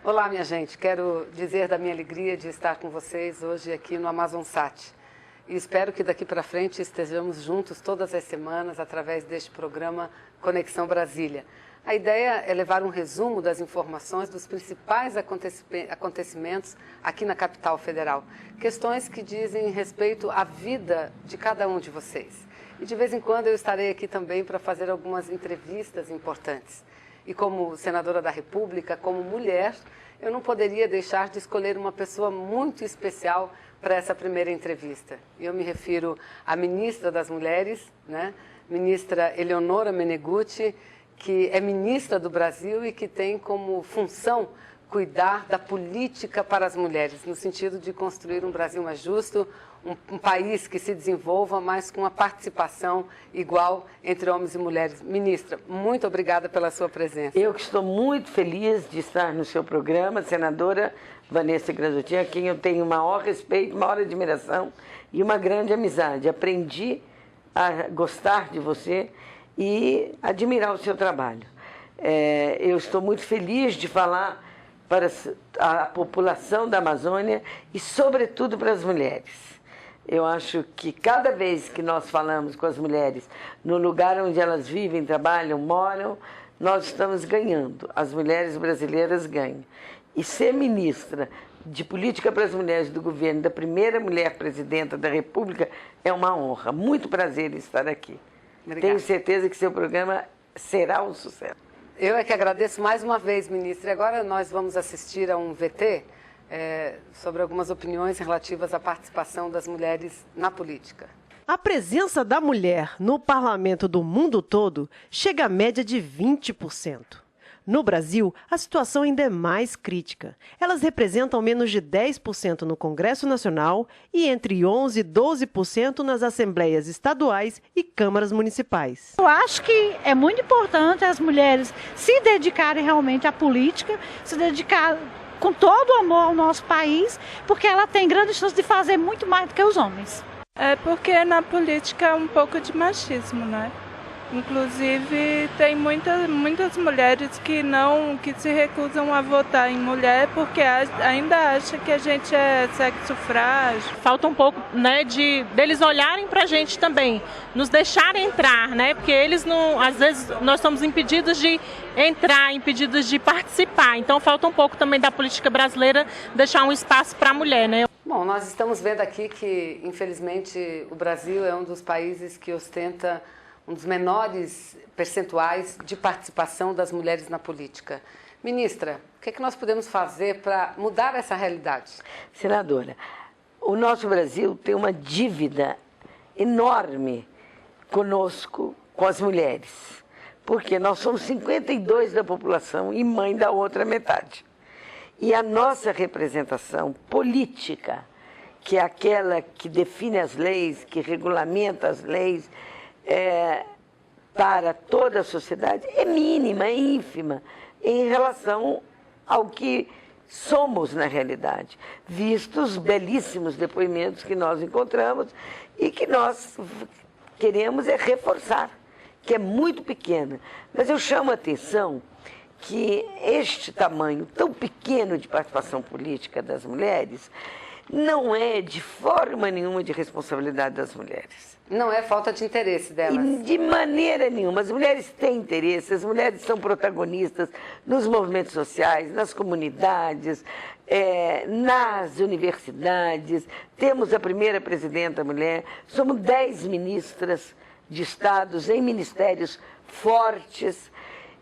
Olá, minha gente. Quero dizer da minha alegria de estar com vocês hoje aqui no AmazonSat. E espero que daqui para frente estejamos juntos todas as semanas através deste programa Conexão Brasília. A ideia é levar um resumo das informações dos principais acontecimentos aqui na capital federal. Questões que dizem respeito à vida de cada um de vocês. E de vez em quando eu estarei aqui também para fazer algumas entrevistas importantes. E como senadora da República, como mulher, eu não poderia deixar de escolher uma pessoa muito especial para essa primeira entrevista. Eu me refiro à ministra das Mulheres, né? Ministra Eleonora Meneguzzi, que é ministra do Brasil e que tem como função cuidar da política para as mulheres, no sentido de construir um Brasil mais justo, um país que se desenvolva, mas com uma participação igual entre homens e mulheres. Ministra, muito obrigada pela sua presença. Eu que estou muito feliz de estar no seu programa, senadora Vanessa Granzotin, a quem eu tenho o maior respeito, maior admiração e uma grande amizade. Aprendi a gostar de você e admirar o seu trabalho. Eu estou muito feliz de falar para a população da Amazônia e, sobretudo, para as mulheres. Eu acho que cada vez que nós falamos com as mulheres no lugar onde elas vivem, trabalham, moram, nós estamos ganhando. As mulheres brasileiras ganham. E ser ministra de Política para as Mulheres do governo, da primeira mulher presidenta da República, é uma honra. Muito prazer em estar aqui. Obrigada. Tenho certeza que seu programa será um sucesso. Eu é que agradeço mais uma vez, ministra. E agora nós vamos assistir a um VT sobre algumas opiniões relativas à participação das mulheres na política. A presença da mulher no parlamento do mundo todo chega à média de 20%. No Brasil, a situação ainda é mais crítica. Elas representam menos de 10% no Congresso Nacional e entre 11% e 12% nas assembleias estaduais e câmaras municipais. Eu acho que é muito importante as mulheres se dedicarem realmente à política, se dedicar com todo o amor ao nosso país, porque ela tem grande chance de fazer muito mais do que os homens. É porque na política é um pouco de machismo, né? Inclusive, tem muitas mulheres que se recusam a votar em mulher porque ainda acham que a gente é sexo frágil. Falta um pouco, né, deles olharem pra gente também, nos deixarem entrar, né? Porque eles não, às vezes nós somos impedidos de entrar, impedidos de participar. Então falta um pouco também da política brasileira deixar um espaço para a mulher, né? Bom, nós estamos vendo aqui que, infelizmente, o Brasil é um dos países que ostenta um dos menores percentuais de participação das mulheres na política. Ministra, o que é que nós podemos fazer para mudar essa realidade? Senadora, o nosso Brasil tem uma dívida enorme conosco, com as mulheres, porque nós somos 52% da população e mãe da outra metade. E a nossa representação política, que é aquela que define as leis, que regulamenta as leis, para toda a sociedade, é mínima, é ínfima, em relação ao que somos na realidade, vistos os belíssimos depoimentos que nós encontramos e que nós queremos reforçar, que é muito pequena. Mas eu chamo a atenção que este tamanho tão pequeno de participação política das mulheres não é de forma nenhuma de responsabilidade das mulheres. Não é falta de interesse delas? De maneira nenhuma. As mulheres têm interesse, as mulheres são protagonistas nos movimentos sociais, nas comunidades, nas universidades. Temos a primeira presidenta mulher, somos 10 ministras de estados em ministérios fortes.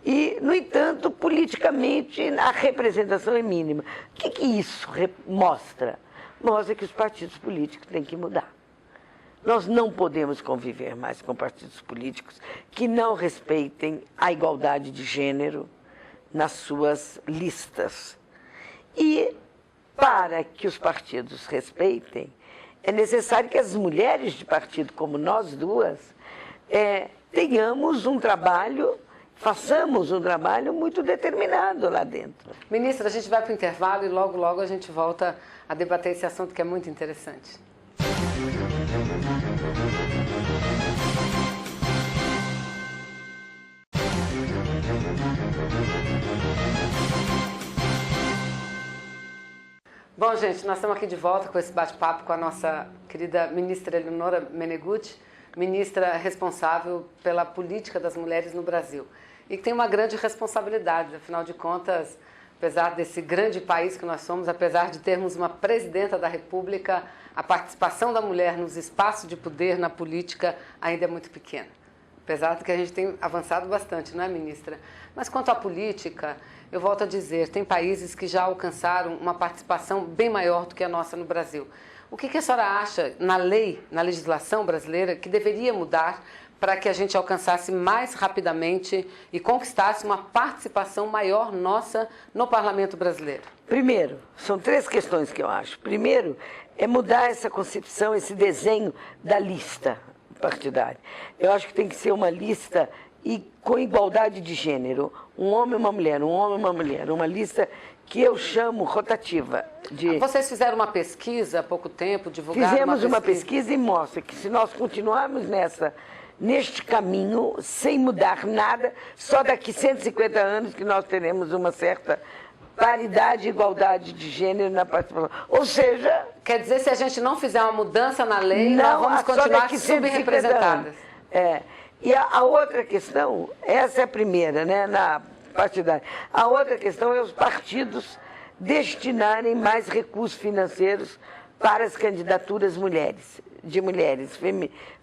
E, no entanto, politicamente, a representação é mínima. O que isso mostra? Mostra que os partidos políticos têm que mudar. Nós não podemos conviver mais com partidos políticos que não respeitem a igualdade de gênero nas suas listas. E, para que os partidos respeitem, é necessário que as mulheres de partido, como nós duas, tenhamos um trabalho, façamos um trabalho muito determinado lá dentro. Ministra, a gente vai para o intervalo e logo, logo a gente volta a debater esse assunto que é muito interessante. Bom, gente, nós estamos aqui de volta com esse bate-papo com a nossa querida ministra Eleonora Meneguzzi, ministra responsável pela política das mulheres no Brasil. E que tem uma grande responsabilidade, afinal de contas, apesar desse grande país que nós somos, apesar de termos uma presidenta da República, a participação da mulher nos espaços de poder na política ainda é muito pequena. Apesar de que a gente tem avançado bastante, não é, ministra? Mas quanto à política, eu volto a dizer, tem países que já alcançaram uma participação bem maior do que a nossa no Brasil. O que a senhora acha na lei, na legislação brasileira, que deveria mudar para que a gente alcançasse mais rapidamente e conquistasse uma participação maior nossa no parlamento brasileiro? Primeiro, são 3 questões que eu acho. Primeiro, é mudar essa concepção, esse desenho da lista partidária. Eu acho que tem que ser uma lista com igualdade de gênero. Um homem e uma mulher, um homem e uma mulher. Uma lista que eu chamo rotativa. Vocês fizeram uma pesquisa há pouco tempo, divulgaram Fizemos uma pesquisa e mostra que se nós continuarmos neste caminho, sem mudar nada, só daqui 150 anos que nós teremos uma certa paridade e igualdade de gênero na participação. Ou seja... Quer dizer, se a gente não fizer uma mudança na lei, nós vamos continuar subrepresentadas. E a outra questão, essa é a primeira, né, na partidária. A outra questão é os partidos destinarem mais recursos financeiros para as candidaturas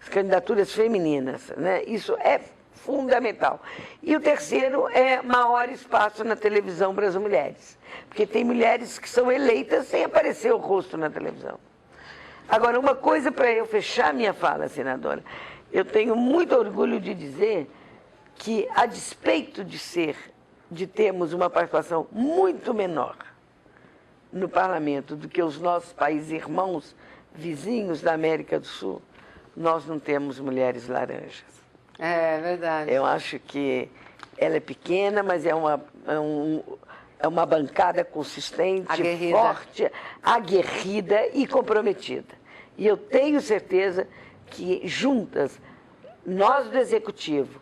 as candidaturas femininas, né? Isso é fundamental. E o terceiro é maior espaço na televisão para as mulheres, porque tem mulheres que são eleitas sem aparecer o rosto na televisão. Agora, uma coisa para eu fechar minha fala, senadora, eu tenho muito orgulho de dizer que, a despeito de termos uma participação muito menor no parlamento do que os nossos países irmãos, vizinhos da América do Sul, nós não temos mulheres laranjas. É verdade. Eu acho que ela é pequena, mas é uma bancada consistente, aguerrida, forte, aguerrida e comprometida. E eu tenho certeza que juntas, nós do Executivo,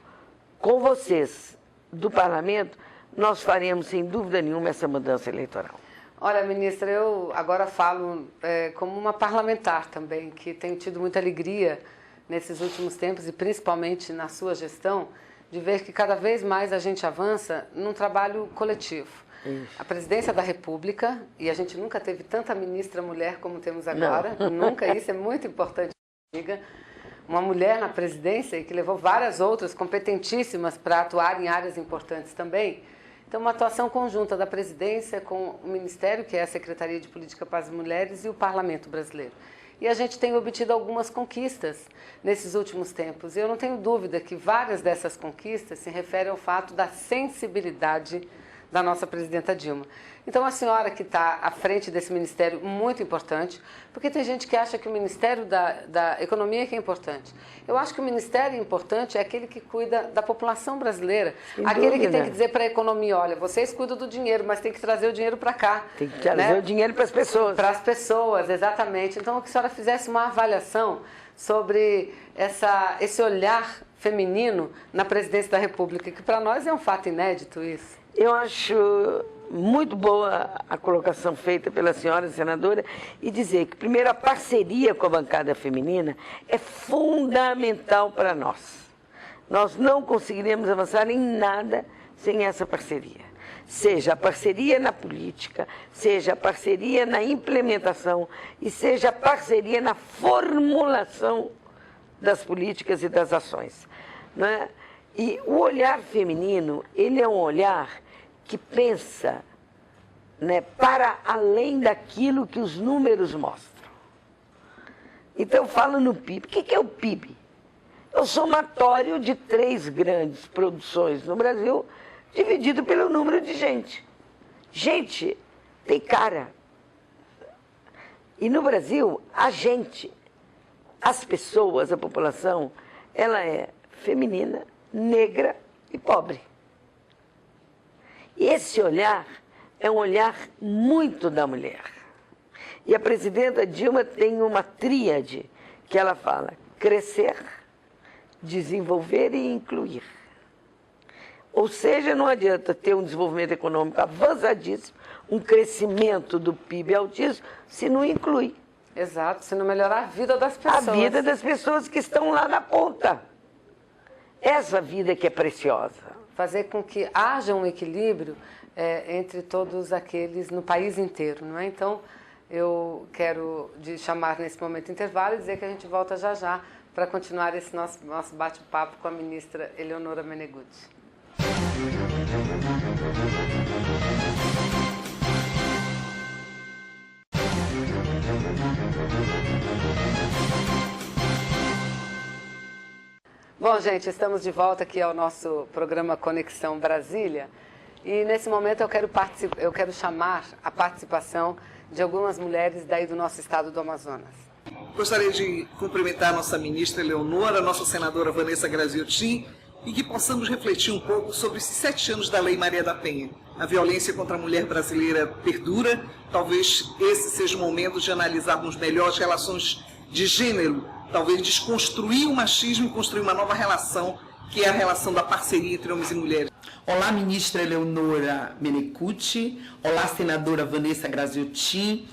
com vocês do Parlamento, nós faremos, sem dúvida nenhuma, essa mudança eleitoral. Olha, ministra, eu agora falo como uma parlamentar também, que tenho tido muita alegria nesses últimos tempos e principalmente na sua gestão, de ver que cada vez mais a gente avança num trabalho coletivo. Isso. A presidência da República, e a gente nunca teve tanta ministra mulher como temos agora, nunca, isso é muito importante, amiga. Uma mulher na presidência e que levou várias outras competentíssimas para atuar em áreas importantes também. Então, uma atuação conjunta da presidência com o Ministério, que é a Secretaria de Política para as Mulheres, e o Parlamento brasileiro. E a gente tem obtido algumas conquistas nesses últimos tempos. E eu não tenho dúvida que várias dessas conquistas se referem ao fato da sensibilidade da nossa presidenta Dilma. Então, a senhora que está à frente desse ministério, muito importante, porque tem gente que acha que o Ministério da Economia que é importante. Eu acho que o ministério importante é aquele que cuida da população brasileira, aquele que tem que dizer para a economia, olha, vocês cuidam do dinheiro, mas tem que trazer o dinheiro para cá. Tem que trazer o dinheiro para as pessoas. Para as pessoas, exatamente. Então, que a senhora fizesse uma avaliação sobre esse olhar feminino na presidência da República, que para nós é um fato inédito isso. Eu acho muito boa a colocação feita pela senhora senadora e dizer que, primeiro, a parceria com a bancada feminina é fundamental para nós. Nós não conseguiremos avançar em nada sem essa parceria. Seja a parceria na política, seja a parceria na implementação e seja a parceria na formulação das políticas e das ações, né? E o olhar feminino, ele é um olhar que pensa, né, para além daquilo que os números mostram. Então, eu falo no PIB. O que é o PIB? É o somatório de 3 grandes produções no Brasil, dividido pelo número de gente. Gente tem cara. E no Brasil, a gente, as pessoas, a população, ela é feminina, negra e pobre. E esse olhar é um olhar muito da mulher. E a presidenta Dilma tem uma tríade que ela fala: crescer, desenvolver e incluir. Ou seja, não adianta ter um desenvolvimento econômico avançadíssimo, um crescimento do PIB altíssimo se não inclui Exato, se não melhorar a vida das pessoas. a vida das pessoas que estão lá na ponta. Essa vida que é preciosa. Fazer com que haja um equilíbrio entre todos aqueles no país inteiro, não é? Então, eu quero chamar nesse momento de intervalo e dizer que a gente volta já já para continuar esse nosso bate-papo com a ministra Eleonora Meneguzzi. Bom, gente, estamos de volta aqui ao nosso programa Conexão Brasília e nesse momento eu quero chamar a participação de algumas mulheres daí do nosso estado do Amazonas. Gostaria de cumprimentar a nossa ministra Eleonora, a nossa senadora Vanessa Graziotin e que possamos refletir um pouco sobre esses 7 anos da Lei Maria da Penha. A violência contra a mulher brasileira perdura, talvez esse seja o momento de analisarmos melhor as relações de gênero, talvez desconstruir o machismo e construir uma nova relação, que é a relação da parceria entre homens e mulheres. Olá, ministra Eleonora Meneguzzi. Olá, senadora Vanessa Graziotin.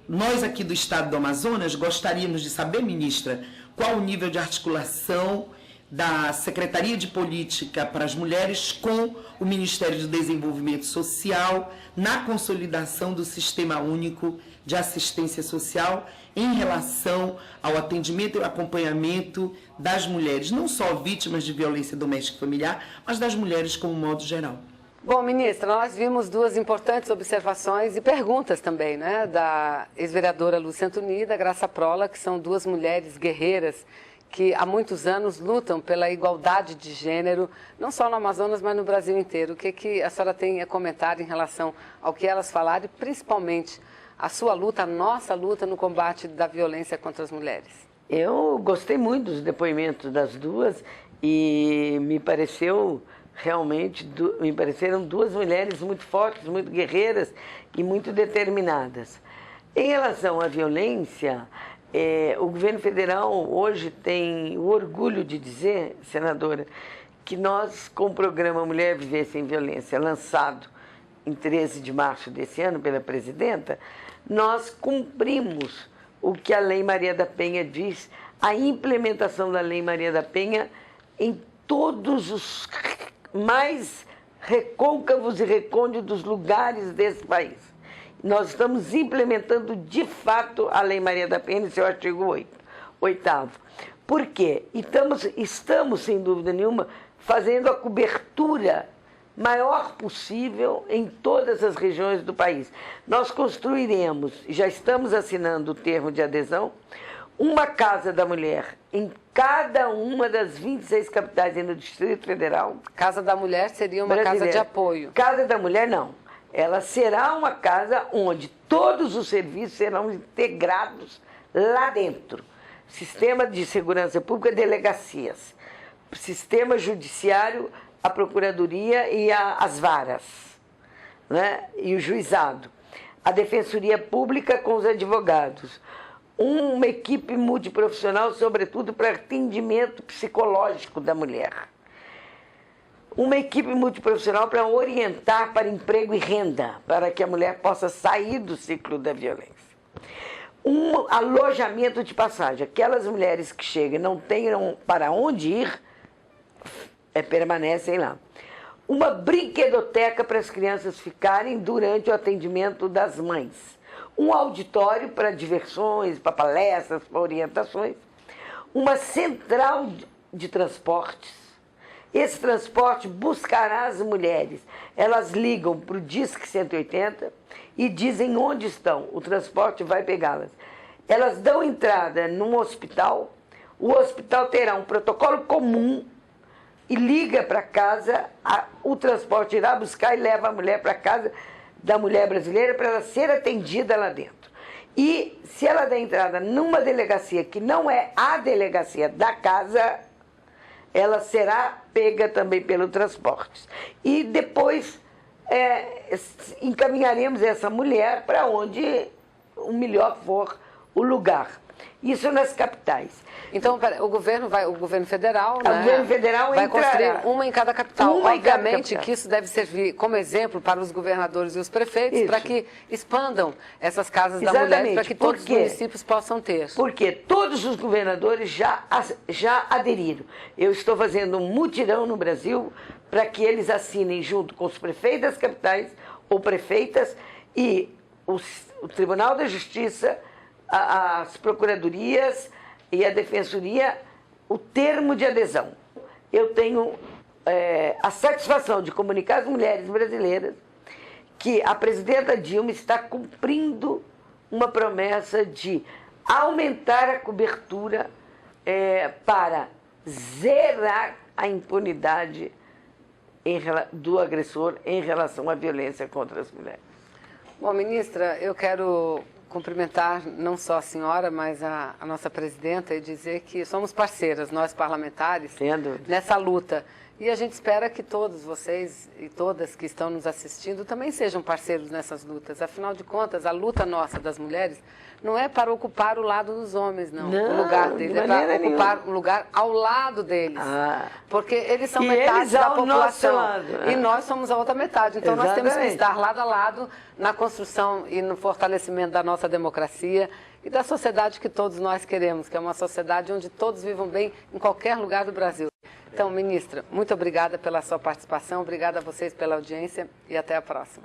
Nós aqui do estado do Amazonas gostaríamos de saber, ministra, qual o nível de articulação da Secretaria de Política para as Mulheres com o Ministério do Desenvolvimento Social na consolidação do Sistema Único de Assistência Social em relação ao atendimento e acompanhamento das mulheres, não só vítimas de violência doméstica e familiar, mas das mulheres como modo geral. Bom, ministra, nós vimos 2 importantes observações e perguntas também, né, da ex-vereadora Lúcia Antoni e da Graça Prola, que são 2 mulheres guerreiras que há muitos anos lutam pela igualdade de gênero, não só no Amazonas, mas no Brasil inteiro. O que a senhora tem a comentar em relação ao que elas falaram e principalmente a sua luta, a nossa luta no combate da violência contra as mulheres? Eu gostei muito dos depoimentos das 2 e me pareceram 2 mulheres muito fortes, muito guerreiras e muito determinadas. Em relação à violência, o governo federal hoje tem o orgulho de dizer, senadora, que nós, com o programa Mulher Viver Sem Violência, lançado em 13 de março desse ano pela presidenta, nós cumprimos o que a Lei Maria da Penha diz, a implementação da Lei Maria da Penha em todos os mais recôncavos e recônditos lugares desse país. Nós estamos implementando, de fato, a Lei Maria da Penha, em seu artigo 8º. Por quê? Estamos, sem dúvida nenhuma, fazendo a cobertura maior possível em todas as regiões do país. Nós construiremos, já estamos assinando o termo de adesão, uma Casa da Mulher em cada uma das 26 capitais e no Distrito Federal. Casa da Mulher seria uma casa de apoio? Casa da Mulher, não. Ela será uma casa onde todos os serviços serão integrados lá dentro. Sistema de segurança pública, delegacias. Sistema judiciário, a procuradoria e as varas, né? E o juizado. A defensoria pública com os advogados. Uma equipe multiprofissional, sobretudo para atendimento psicológico da mulher. Uma equipe multiprofissional para orientar para emprego e renda, para que a mulher possa sair do ciclo da violência. Um alojamento de passagem. Aquelas mulheres que chegam e não tenham para onde ir, permanecem lá. Uma brinquedoteca para as crianças ficarem durante o atendimento das mães. Um auditório para diversões, para palestras, para orientações. Uma central de transportes. Esse transporte buscará as mulheres. Elas ligam para o Disque 180 e dizem onde estão. O transporte vai pegá-las. Elas dão entrada num hospital. O hospital terá um protocolo comum e liga para casa. O transporte irá buscar e leva a mulher para casa da mulher brasileira para ela ser atendida lá dentro. E se ela der entrada numa delegacia que não é a delegacia da casa, ela será pega também pelo transporte. E depois encaminharemos essa mulher para onde o melhor for o lugar. Isso nas capitais. Então, o governo federal, O governo federal vai entrará. construir uma em cada capital. Uma em cada Obviamente capital. que isso deve servir como exemplo para os governadores e os prefeitos, para que expandam essas casas da mulher, para que todos os municípios possam ter. Porque todos os governadores já aderiram. Eu estou fazendo um mutirão no Brasil para que eles assinem junto com os prefeitos das capitais ou prefeitas e o Tribunal da Justiça, as procuradorias e a Defensoria, o termo de adesão. Eu tenho a satisfação de comunicar às mulheres brasileiras que a presidenta Dilma está cumprindo uma promessa de aumentar a cobertura para zerar a impunidade do agressor em relação à violência contra as mulheres. Bom, ministra, eu quero cumprimentar não só a senhora, mas a nossa presidenta e dizer que somos parceiras, nós parlamentares, nessa luta. E a gente espera que todos vocês e todas que estão nos assistindo também sejam parceiros nessas lutas. Afinal de contas, a luta nossa das mulheres não é para ocupar o lado dos homens, não, o lugar deles. É para ocupar um lugar ao lado deles. Porque eles são metade da população. E nós somos a outra metade. Então nós temos que estar lado a lado na construção e no fortalecimento da nossa democracia e da sociedade que todos nós queremos, que é uma sociedade onde todos vivam bem em qualquer lugar do Brasil. Então, ministra, muito obrigada pela sua participação, obrigada a vocês pela audiência e até a próxima.